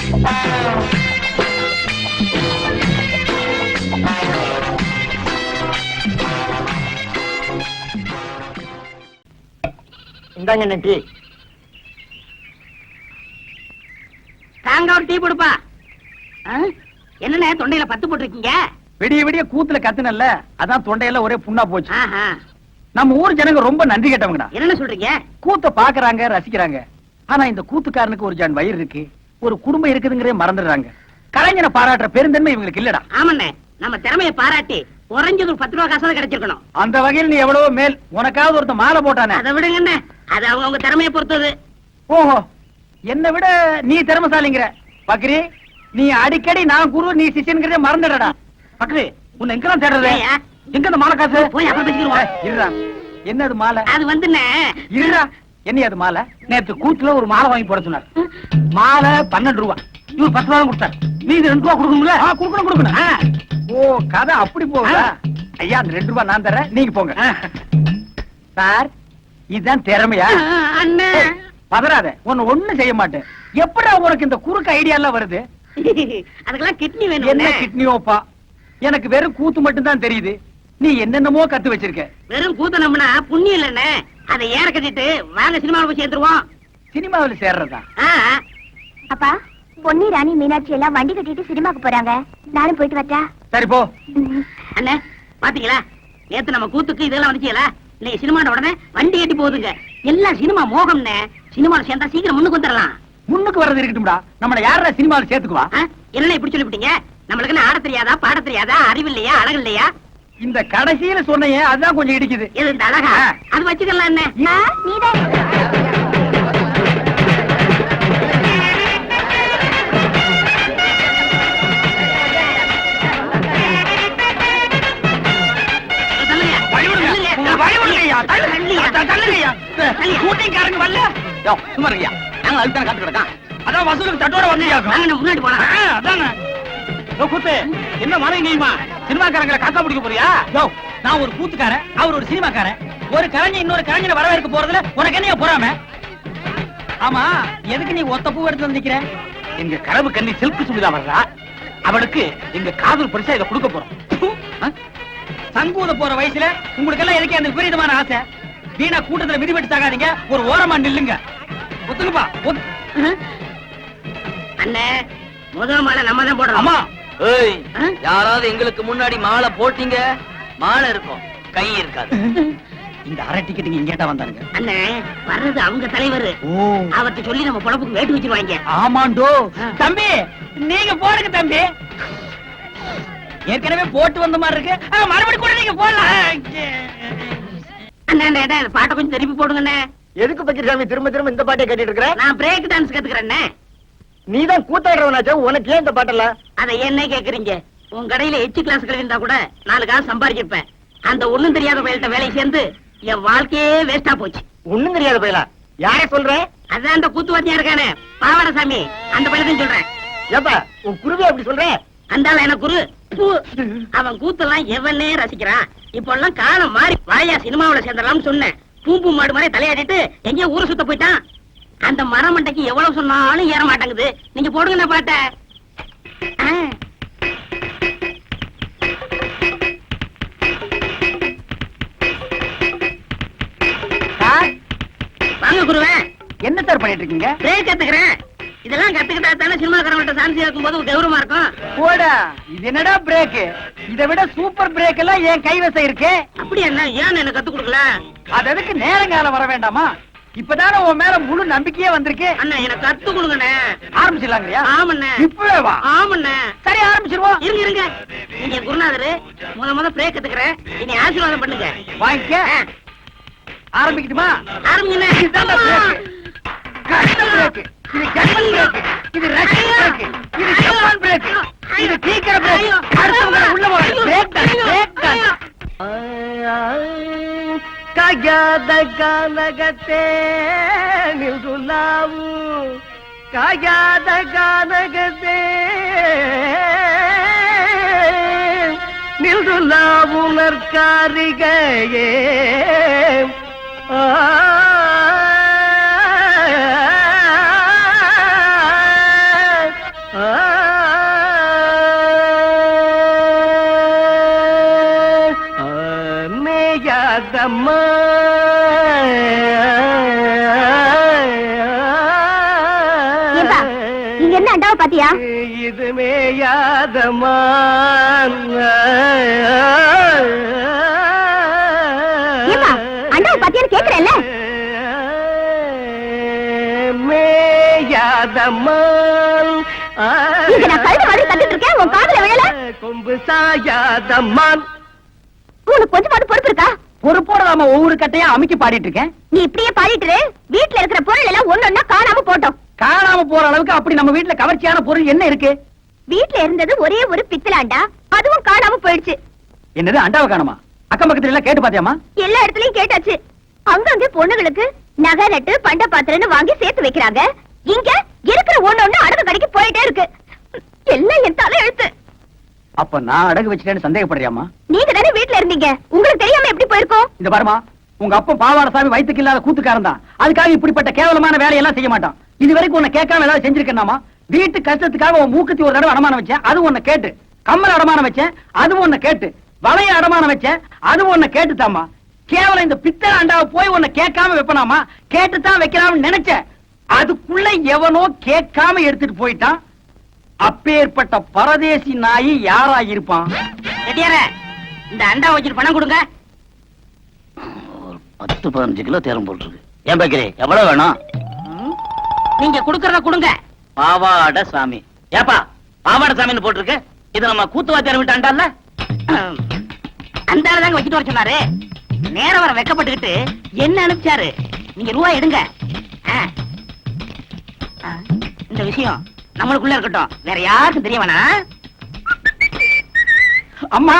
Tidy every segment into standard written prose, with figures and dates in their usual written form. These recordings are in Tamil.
இந்தாங்க டீ. தாங்க ஒரு டீ கொடுப்பா. என்ன தொண்டையில பத்து போட்டிருக்கீங்க? விடிய விடிய கூத்துல கத்துனல்ல, அதான் தொண்டையில ஒரே புண்ணா போச்சு. நம்ம ஊர் ஜனங்க ரொம்ப நன்றி கேட்டவங்கடா. என்ன சொல்றீங்க? கூத்த பாக்குறாங்க, ரசிக்கிறாங்க. ஆனா இந்த கூத்துக்காரனுக்கு ஒரு ஜான் வயிறு இருக்கு, ஒரு குடும்பம் இருக்குதுங்கிறே மறந்துடுறாங்க. கலைஞனை பாராட்டுற பெருந்தன்மை இவங்களுக்கு இல்லடா. ஆமாண்ணே, நம்ம திறமையை பாராட்டி குறைஞ்சது ஒரு 10 ரூபா காசாவது கிடைச்சிருக்கணும். அந்த வகையில் நீ எவ்வளவோ மேல். உனக்காவது ஒருத்த மாலை போட்டானே, அதை விடுங்க. அது அவங்க திறமையை பொறுத்தது. ஓஹோ, என்னை விட நீ திறமைசாலிங்கிற. பக்ரி, நீ அடிக்கடி நான் குரு நீ சிஷியன்கிறதே மறந்துடடா. பக்ரி, உன்னை எங்கெல்லாம் தேடுறது? எங்க இந்த மாலை காசு? போய் அப்புறம் பேசிக்கிறோம். இருடா, என்னது மாலை? அது வந்துண்ணே. இருடா, என்ன அது மாலை? நேத்து கூத்துல ஒரு மாலை வாங்கி போட சொன்னார். மாலை 12 ரூபா, இவர் 10 ரூபா கொடுத்தார். நீ 2 ரூபா கொடுக்கணும்ல? கொடுக்கணும். ஓ, கதை அப்படி போகுதா? ஐயா, அந்த 2 ரூபா நான் தரேன், நீங்க போங்க. சார், இதுதான் திறமையா? அண்ணே, பதறாத, உன்னை ஒண்ணும் செய்ய மாட்டேன். எப்படா உனக்கு இந்த குறுக்கு ஐடியா எல்லாம் வருது? அதுக்கெல்லாம் கிட்னி வேணும். என்ன கிட்னியோப்பா? எனக்கு வெறும் கூத்து மட்டும் தான் தெரியுது. நீ என்னென்னமோ கத்து வச்சிருக்க. வெறும் கூத்து நம்பினா புண்ணியம் இல்லண்ணே. அதை ஏற கட்டிட்டு வாங்க சினிமாவில் போய் சேர்ந்துருவோம். சினிமாவில் சேர்றதா? அப்பா, பொன்னி, ராணி, மீனாட்சி எல்லாம் வண்டி கட்டிட்டு சினிமாக்கு போறாங்க. நானும் போயிட்டு வரட்டா? சரி போ. அண்ணே, பாத்தீங்களா, நேத்து நம்ம கூத்துக்கு இதெல்லாம் வந்துச்சீங்களா? இன்னைக்கு சினிமாட உடனே வண்டி கட்டி போகுதுங்க. எல்லாம் சினிமா மோகம்னே. சினிமாவில் சேர்ந்தா சீக்கிரம் முன்னுக்கு வந்துடலாம். முன்னுக்கு வர்றது இருக்கட்டும்டா, நம்மள யாரா சினிமாவில் சேர்த்துக்குவா? என்ன இப்படி சொல்லிவிட்டீங்க? நம்மளுக்கு என்ன ஆட தெரியாதா, பாட தெரியாதா, அறிவு இல்லையா, அழகு இல்லையா? இந்த கடைசியில சொன்னையே அதுதான் கொஞ்சம் இடிக்குது. இது இந்த அழகா? அது வச்சுக்கலாம். என்ன நீதான் முன்னாடி போனா என்ன மறைங்கம்மா? சினிமாக்காரங்களை காக்கா பிடிக்க போறியா? நான் ஒரு கூத்துக்காரன், அவர் ஒரு சினிமாக்காரன். ஒரு கலைஞர் இன்னொரு கலைஞரை வரவேற்க போறதுல உனக்கு என்ன போறாம? ஆமா, எதுக்கு நீ ஒத்த பூ எடுத்து நிக்கிற? எங்க கனவு கண்ணி சில்க் சுடிதா வர்றா, அவளுக்கு எங்க காதல் பரிசா இதை கொடுக்க போறோம். சங்கூத போற வயசுல உங்களுக்கு எல்லாம் எதுக்கு அந்த விபரீதமான ஆசை? வீணா கூட்டத்துல மிதிபட்டு சாகாதீங்க, ஒரு ஓரமா நில்லுங்க. ஒத்துக்குப்பா. அண்ணே, முதல் மாலை நம்ம தான் போடுறோம். ஆமா. யாராவது எங்களுக்கு முன்னாடி மாலை போட்டீங்க, மாலை இருக்கும், கை இருக்காது. இந்த அரை டிக்கெட் இங்கேட்டா வந்தாருங்க. அண்ணே, வர்றது அவங்க தலைவர். அவர்கிட்ட சொல்லி நம்ம பொழப்புக்கு வேட்டு வச்சிருவாங்க. ஆமாண்டோ. தம்பி, நீங்க போடுங்க தம்பி. ஏற்கனவே போட்டு வந்த மாதிரி இருக்கு, மறுபடியும் கூட நீங்க போடலாம். அண்ணே, பாட்டை கொஞ்சம் திருப்பி போடுங்கண்ணே. எதுக்கு பக்கிரசாமி திரும்ப திரும்ப இந்த பாட்டை கேட்டுட்டு இருக்கிற? நான் பிரேக் டான்ஸ் கத்துக்கிறேன்னே. நீதான் கூத்தாடுறவனாச்சா, உனக்கு ஏன் இந்த பாட்டெல்லாம்? அதை என்ன கேக்குறீங்க? உன் கடையில எச்சு கிளாஸ் இருந்தா கூட 4 காசு சம்பாதிச்சிருப்பேன். அந்த ஒண்ணும் தெரியாத பயில்கிட்ட வேலை சேர்ந்து என் வாழ்க்கையே வேஸ்டா போச்சு. ஒண்ணும் தெரியாத பயிலா? யார சொல்ற? அதான் அந்த கூத்துவாத்தியா இருக்கானே, பாவாடசாமி, அந்த பயிலத்தையும் சொல்றேன். ஏப்பா, உன் குருவே அப்படி சொல்ற? அந்தால எனக்கு குரு. அவன் கூத்தெல்லாம் எவனே ரசிக்கிறான். இப்ப எல்லாம் காலம் மாறி வாயா சினிமாவில சேர்ந்தலாம்னு சொன்னேன். பூம்பு மாடு மாதிரி தலையாடிட்டு எங்கேயோ ஊரை சுத்த போயிட்டான். அந்த மரமண்டைக்கு எவ்வளவு சொன்னாலும் ஏற மாட்டேங்குது. நீங்க போடுங்க பாட்ட. வாங்க குருவே. என்ன சார் பண்ணிட்டு இருக்கீங்க? பிரேக் கத்துக்கிறேன். இதெல்லாம் கத்துக்கிட்டா தானே சினிமாக்காரங்கள்ட்ட சான்ஸ் இருக்கும் போது கௌரவமா இருக்கும். போடா, இது என்னடா பிரேக்? இதை விட சூப்பர் பிரேக் எல்லாம் என் கைவசம் இருக்கு. அப்படி என்ன, ஏன் எனக்கு கத்து கொடுக்கல? அது எதுக்கு நேரங்காலம் வர வேண்டாமா? இப்பதானே உன் மேல முழு நம்பிக்கையே வந்திருக்கு. அண்ணா, எனக்கு கத்து கொடுங்கண்ணே. ஆரம்பிச்சிடலாங்கய்யா? ஆமண்ணே. இப்பவே வா. ஆமண்ணே. சரி, ஆரம்பிச்சிருவோம். இருங்க. நீங்க குருநாதரு, முத பிரேக் கத்துக்கிறேன். இனி ஆசீர்வாதம் பண்ணுங்க. வாங்கிக்க. ஆரம்பிக்கட்டுமா? ஆரம்பிங்கண்ணே. இதுதான் பிரேக். கஷ்ட பிரேக். இது ஜெர்மன் பிரேக். இது ரஷ்யன் பிரேக். இது ஜப்பான் பிரேக். இது சீக்கிர பிரேக். அடுத்தவங்க உள்ள போற பிரேக் தான். பிரேக் தான். காயாத கானகத்தே நில்குலாவு, காயாத கானகத்தே நில்குலாவு நற்காரிகையே. என்ன அண்டாவை பாத்தியா? இது மேயாதமான். ஏம்மா, அண்டாவை பாத்தியான்னு கேக்குறேன்ல? மேயாதமான். இங்க நான் கழுத்து மாதிரி கத்திட்டு இருக்கேன், உன் காதுல விழல? கொம்பு சாயாதமான். உனக்கு கொஞ்சமாவது பொறுப்பு இருக்கா? பொறுப்போட நாம ஒவ்வொரு கட்டையா அமுக்கி பாடிட்டு இருக்கேன். நீ இப்படியே பாடிட்டு இரு. வீட்டுல இருக்கிற பொருள் எல்லாம் ஒன்னொன்னா காணாம போட்டோம். காணாம போற அளவுக்கு அப்படி நம்ம வீட்டுல கவர்ச்சியான பொருள் என்ன இருக்கு? வீட்டுல இருந்தது ஒரே ஒரு பித்தளாண்டா, அதுவும் காணாம போயிடுச்சு. என்னது, அண்டாவை காணுமா? அக்கம் பக்கத்துல எல்லாம் கேட்டு பாத்தியாமா? எல்லா இடத்துலயும் கேட்டாச்சு. அங்கங்க பொண்ணுங்களுக்கு நகை நட்டு பண்ட பாத்திரன்னு வாங்கி சேர்த்து வைக்கிறாங்க. இங்க இருக்கிற ஒண்ணு அடகு கடைக்கு போயிட்டே இருக்கு. எல்லாம் என் தலை எழுத்து. அப்ப நான் அடகு வச்சுட்டேன்னு சந்தேகப்படுறியாமா? நீங்க தானே வீட்டுல இருந்தீங்க, உங்களுக்கு தெரியாம எப்படி போயிருக்கோம்? இந்த பாருமா, உங்க அப்பா பாவாடசாமி வயித்துக்கு இல்லாத கூத்துக்காரன் தான். அதுக்காக இப்படிப்பட்ட கேவலமான வேலையெல்லாம் செய்ய மாட்டான். இது வரைக்கும் உன்னை கேட்காம ஏதாவது செஞ்சிருக்கேனாமா? வீட்டு கஷ்டத்துக்காக உன் மூக்குத்தி ஒரு தடவை அடமானம் வச்சேன், அது உன்னை கேட்டு. கம்மல் அடமானம் வச்சேன், அது உன்னை கேட்டு. வளைய அடமானம் வச்சேன், அது உன்னை கேட்டுதாமா. கேவலம் இந்த பித்தளை அண்டாவை போய் உன்னை கேட்காம வைப்பனாமா? கேட்டுத்தான் வைக்கலாம்னு நினைச்சேன். அதுக்குள்ள எவனோ கேட்காம எடுத்துட்டு போயிட்டான். அப்பேற்பட்ட பரதேசி நாயி யாரா இருப்பான்? ரெட்டியாரே, இந்த அண்டா வச்சுட்டு பணம் கொடுங்க. 10-15 கிலோ தேரம் போட்டுருக்கு. ஏன் பேக்கரி எவ்வளவு வேணும்? நீங்க குடுக்கறத கொடுங்க. பாவாட சாமி. ஏப்பா பாவாட சாமின்னு போட்டிருக்கு? இது நம்ம கூத்துவாத்தியார் வீட்டு அண்டால. அந்த ஆளு தாங்க வச்சுட்டு வர சொன்னாரு. நேரம் வர வெக்கப்பட்டுக்கிட்டு என்ன அனுப்பிச்சாரு. நீங்க ரூபா எடுங்க. இந்த விஷயம் நம்மளுக்குள்ள இருக்கட்டும், வேற யாருக்கும் தெரிய வேணாம். அம்மா,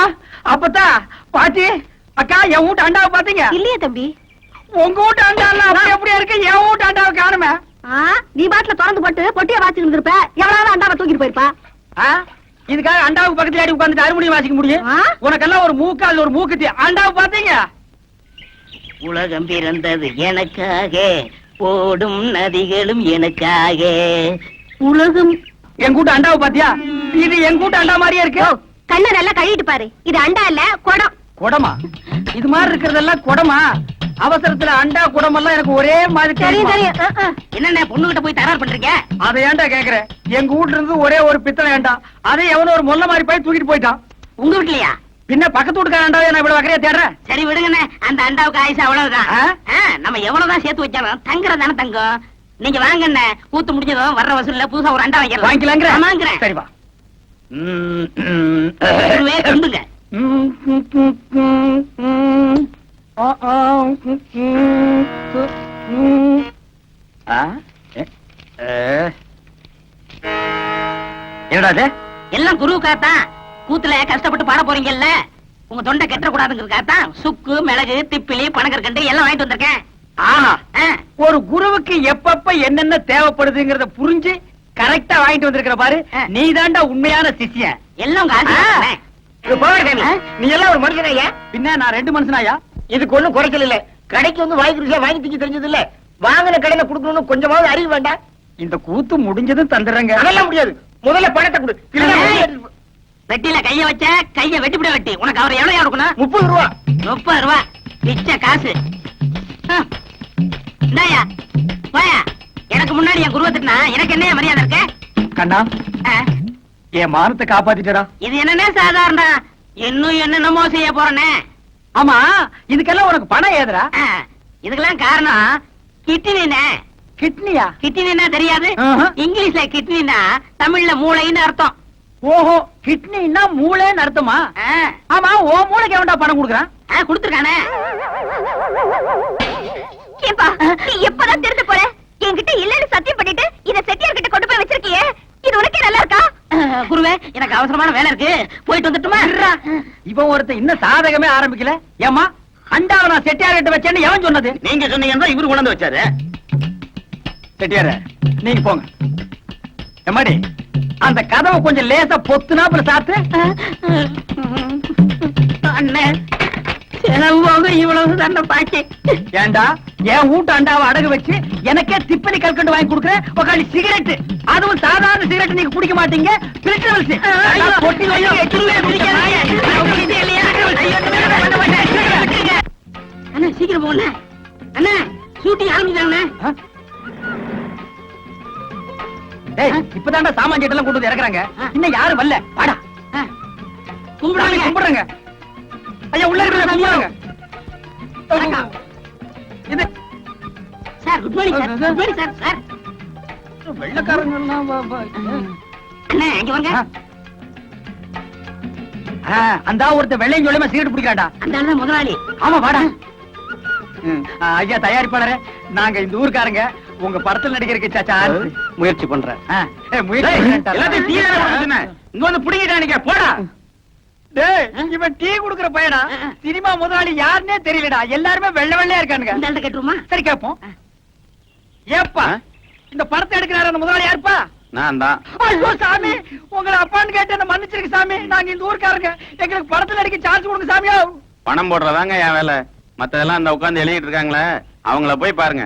அப்பத்தா, பாட்டி, அக்கா, என் வீட்டு அண்டாவை பாத்தீங்க? இல்லையே தம்பி. உங்க வீட்டு அண்டால அப்படி அப்படியே இருக்கு, என் வீட்டு அண்டாவை காணுமே. நீ பாட்டுல திறந்து போட்டு பொட்டிய வாசிட்டு இருந்திருப்ப, எவ்வளவு அண்டாவை தூக்கிட்டு போயிருப்பா. இதுக்காக அண்டாவுக்கு பக்கத்துல ஆடி உட்கார்ந்துட்டு அறுமணி வாசிக்க முடியும்? உனக்கெல்லாம் ஒரு மூக்கால் ஒரு மூக்குத்தி. அண்டாவை பாத்தீங்க? உலகம் பிறந்தது எனக்காக, ஓடும் நதிகளும் எனக்காக. உலகம். என் கூட்ட அண்டாவை பாத்தியா? இது என் கூட்ட அண்டா மாதிரியே இருக்கு. கண்ணை நல்லா கழுவிட்டு பாரு. இது அண்டா இல்ல, குடம். குடமா? இது மாதிரி இருக்கிறதெல்லாம் குடமா? அவசரத்துல அண்டா குடமெல்லாம் எனக்கு ஒரே மாதிரி தெரியும் தெரியும். தெரியும். என்னென்ன பொண்ணுகிட்ட போய் தகராறு பண்றீங்க? அதை ஏன்டா கேக்குறேன்? எங்க வீட்டுல இருந்து ஒரே ஒரு பித்தளை ஏண்டா, அதை எவனோ ஒரு மொல்ல மாதிரி போய் தூக்கிட்டு போயிட்டான். உங்க வீட்லயா? பின்ன பக்கத்து வீட்டுக்கார அண்டாவை நான் இவ்வளவு வக்கறையா தேடுறேன்? சரி விடுங்கண்ணே, அந்த அண்டாவுக்கு ஆயுசு அவ்வளவுதான். நம்ம எவ்வளவுதான் சேர்த்து வச்சாலும் தங்குறதானே தங்கம். நீங்க வாங்கண்ணே, கூத்து முடிஞ்சதும் வர்ற வசூல்ல புதுசா ஒரு அண்டா வாங்கிக்கலாங்கிற? வாங்குறேன். சரி வா. கொண்டுங்க. என்னடா இது? எல்லாம் குருவுக்காத்தான். கூத்துல கஷ்டப்பட்டு பாட போறீங்கல்ல, உங்க தொண்டை கெட்ட கூடாதுங்கிறதுக்காகத்தான் சுக்கு, மிளகு, திப்பிலி, பனகற்கண்டு எல்லாம் வாங்கிட்டு வந்திருக்கேன். ஆஹா, ஒரு குருவுக்கு எப்பப்ப என்னென்ன தேவைப்படுதுங்கிறத புரிஞ்சு கரெக்டா வாங்கிட்டு வந்திருக்கிற பாரு. நீ தாண்டா உண்மையான சிஷ்யன். எல்லாம் உங்க ஆசீர்வாதமே. நீ எல்லாம் ஒரு மனுஷனாயா? பின்ன நான் 2 மனுஷனாயா? இதுக்கு ஒண்ணும் குறைச்சல் இல்ல. கடைக்கு வந்து வாங்கி ருசியா வாங்கி திங்க தெரிஞ்சது இல்ல. வாங்கின கடையில குடுக்கணும்னு கொஞ்சமாவது அறிவு வேண்டாம். இந்த கூத்து முடிஞ்சதும் தந்துடுறேங்க. அதெல்லாம் முடியாது. முதல்ல பணத்தை கொடு. வெட்டில கைய வச்ச கைய வெட்டிவிட வெட்டி. உனக்கு அவர் எவ்வளவு கொடுக்கணும்? 30 ரூபா. 30 ரூபா பிச்சை காசு. இந்தாயா, போயா. எனக்கு முன்னாடி என் குருவை திட்டினா எனக்கு என்ன மரியாதை இருக்கு? கண்ணா, என் மானத்தை காப்பாத்திட்டா. இது என்னன்னே சாதாரண, இன்னும் என்னென்னமோ செய்ய போறனே. ஆமா, இதுக்கெல்லாம் உனக்கு பணம் ஏதுரா? இதுக்கெல்லாம் காரணம் கிட்னினே. கிட்னியா? கிட்னினா தெரியாது? இங்கிலீஷ்ல கிட்னினா தமிழ்ல மூளைன்னு அர்த்தம். ஓஹோ, கிட்னின்னா மூளைன்னு அர்த்தமா? ஆமா, ஓ மூளைக்கு எவன்டா பணம் கொடுக்குறான்? கொடுத்துருக்கானே. ஏப்பா, நீ எப்பதான் திருட்டு போற? என்கிட்ட இல்லன்னு சத்தியம் பண்ணிட்டு இத செட்டியார் கிட்ட கொண்டு போய் வச்சிருக்கியே, இது உனக்கே நல்லா இருக்கா? குருவே, எனக்கு அவசரமான வேலை இருக்கு, போயிட்டு வந்துட்டுமா? இவன் ஒருத்தன் இன்னும் சாதகமே ஆரம்பிக்கல. ஏமா, அண்டாவை நான் செட்டியார் கிட்ட வச்சேன்னு எவன் சொன்னது? நீங்க சொன்னீங்கன்னா இவரு கொண்டு வந்து வச்சாரு. செட்டியார, நீங்க போங்க. எம்மாடி, அந்த கதவை கொஞ்சம் லேசா பொத்துனாப்புல சாத்து. அண்ணே, இவ்வளவு தானே பாக்கி. ஏண்டா, என் வீட்டு அண்டாவை அடகு வச்சு எனக்கே திப்பலி கல்கண்டு வாங்கி கொடுக்குறேன். உக்காளி சிகரெட், அதுவும் சாதாரண சிகரெட் நீங்க குடிக்க மாட்டீங்க. அண்ணா சீக்கிரம் போங்க அண்ணா, ஷூட்டிங் ஆரம்பிச்சாங்க. டேய் இப்பதான்டா சாமான் சீட்டெல்லாம் கொண்டு வந்து இறக்குறாங்க. இன்னும் யாரும் வரல. வாடா. கும்பிடுங்க. கும்பிடுறேங்க. ஐயா உள்ள இருக்கிற கும்பிடுங்க. வணக்கம். இது sir good morning sir. Good morning sir. Sir வெள்ளக்காரங்க எல்லாம் அண்ணே இங்க வாங்க. அந்த ஒருத்த வெள்ளையும் சொல்லியமா சிகரெட் பிடிக்காடா. அந்த ஆளு தான் முதலாளி. ஆமா வாடா. ஐயா தயாரிப்பாளரே, நாங்க இந்த ஊர்க்காரங்க உங்க படத்துல நடிக்கிறதுக்கு சாச்சா முயற்சி பண்றேன். எல்லாத்தையும் டீ தானே கொடுக்க சொன்னேன். இங்க வந்து புடிங்கிட்டானுங்க போடா. டேய் இவன் டீ குடுக்குற பையனா? சினிமா முதலாளி யாருன்னே தெரியலடா. எல்லாருமே வெள்ளை வெள்ளையா இருக்கானுங்க. இந்த ஆளு கேட்டுருமா? சரி கேப்போம். ஏப்பா இந்த படத்தை எடுக்கிறாரு அந்த முதலாளி யாருப்பா? நான் தான். ஐயோ சாமி, உங்களை அப்பான்னு கேட்டு என்ன மன்னிச்சிருக்கு சாமி. நாங்க இந்த ஊர்க்காரங்க, எங்களுக்கு படத்துல நடிக்க சான்ஸ் கொடுங்க சாமியா. பணம் போடுறதாங்க என் வேலை. மத்ததெல்லாம் அந்த உட்கார்ந்து எழுதிட்டு இருக்காங்களே, அவங்கள போய் பாருங்க.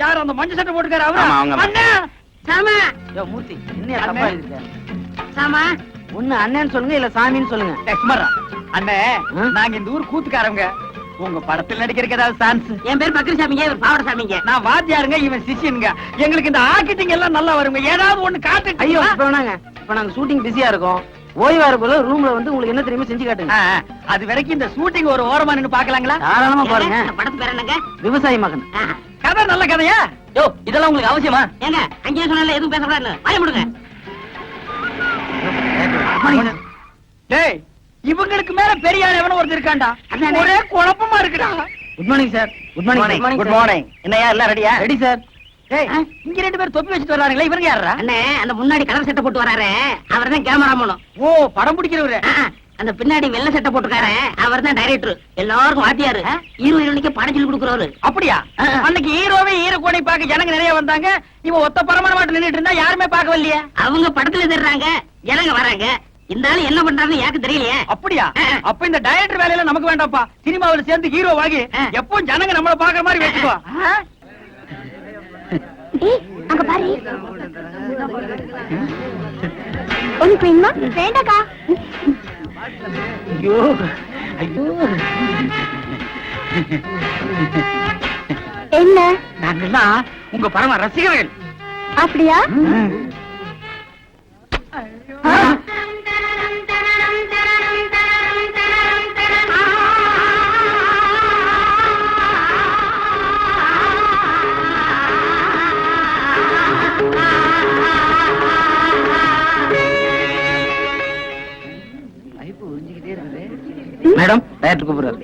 யார் அந்த மஞ்சள் சட்டை போட்டுக்காரு அவரா? ஆமா, அவங்க தான். அண்ணா சாமா. யோ மூர்த்தி என்ன தப்பா இருக்கு? சாமா. ஒண்ணு அண்ணன் சொல்லுங்க இல்ல சாமின்னு சொல்லுங்க. சும்மாடா அண்ணே, நாங்க இந்த ஊர் கூத்துக்காரங்க. உங்க படத்துல நடிக்கிறதுக்கு ஏதாவது சான்ஸ்? என் பேர் பக்ரி சாமிங்க, இவர் பாவட சாமிங்க. நான் வாத்தியாருங்க, இவன் சிஷ்யனுங்க. எங்களுக்கு இந்த ஆக்கிட்டிங் எல்லாம் நல்லா வருங்க. ஏதாவது ஒண்ணு காட்டு. ஐயோ இப்ப வேணாங்க. இப்ப நாங்க ஷூட்டிங் பிஸியா இருக்கோம். ஓய்வா இருக்கும்போது ரூம்ல வந்து உங்களுக்கு என்ன தெரியுமோ செஞ்சு காட்டுங்க. அது வரைக்கும் இந்த ஷூட்டிங் ஒரு ஓரமா நின்னு பாக்கலாங்களா? தாராளமா பாருங்க. இந்த படத்து பேர் என்னங்க? விவசாயி மகன். கதை நல்ல கதையா? யோ இதெல்லாம் உங்களுக்கு அவசியமா? ஏங்க அங்கேயே சொன்னால எதுவும் பேசக்கூடாது. வாய முடுங்க. டேய் இவங்களுக்கு மேல பெரிய ஆள் எவனோ ஒருத்தர் இருக்கான்டா. ஒரே குழப்பமா இருக்குடா. Good morning sir. Good morning. Good morning. என்னையா எல்லாம் ரெடியா? Ready sir. டேய் இங்க ரெண்டு பேர் தொப்பி வச்சிட்டு வராங்களே, இவங்க யாரா? அண்ணே அந்த முன்னாடி கலர் சட்டை போட்டு வராரு, அவர்தான் கேமராமேன். ஓ படம் பிடிக்கிறவரு. அந்த பின்னாடி வெள்ளை சட்டை போட்டுக்காரு, அவர்தான் டைரக்டர். எல்லாருக்கும் வாத்தியாரு. ஹீரோ ஹீரோனிக்கு படம் சொல்லி கொடுக்குறவரு. அப்படியா? அன்னைக்கு ஹீரோவே ஹீரோ கோணி பார்க்க ஜனங்க நிறைய வந்தாங்க. இவன் ஒத்த பரமான மாட்டு நின்னுட்டு இருந்தா யாருமே பார்க்க வரலையே. அவங்க படத்துல தர்றாங்க, ஜனங்க வராங்க. இந்த ஆளு என்ன பண்றாருன்னு எனக்கு தெரியலையே. அப்படியா? அப்ப இந்த டைரக்டர் வேலையில நமக்கு வேண்டாம்ப்பா. சினிமாவுல சேர்ந்து ஹீரோ வாங்கி எப்பவும் ஜனங்க நம்மள பாக்குற மாதிரி வச்சுக்கோ. ஏய் அங்க பாரு. உனக்கு வேணுமா? வேண்டாக்கா. ஐயோ ஐயோ. என்ன? நாங்கெல்லாம் உங்க பரம ரசிகர்கள். அப்படியா? மேடம் டைரக்டர் கூப்பிடுறாரு.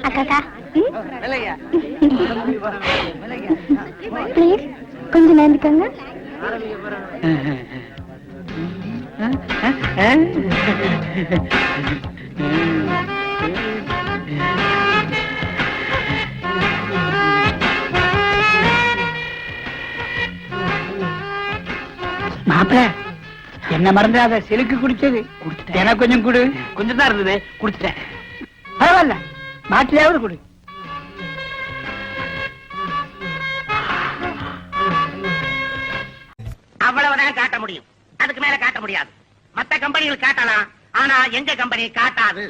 அக்காக்கா ப்ளீஸ் கொஞ்சம் நேர்ந்துக்கங்க. மாப்பிள்ள என்ன மறந்துடாத. சிலுக்கு குடிச்சது எனக்கு கொஞ்சம் குடு. கொஞ்சம் தான் இருந்தது, குடிச்சிட்டேன். பரவாயில்ல, மாட்டிலாவது குடு. அவ்வளவுதான் காட்ட முடியும், அதுக்கு மேல காட்ட முடியாது. மத்த கம்பெனிகள் காட்டலாம், ஆனா எங்க கம்பெனி காட்டாது.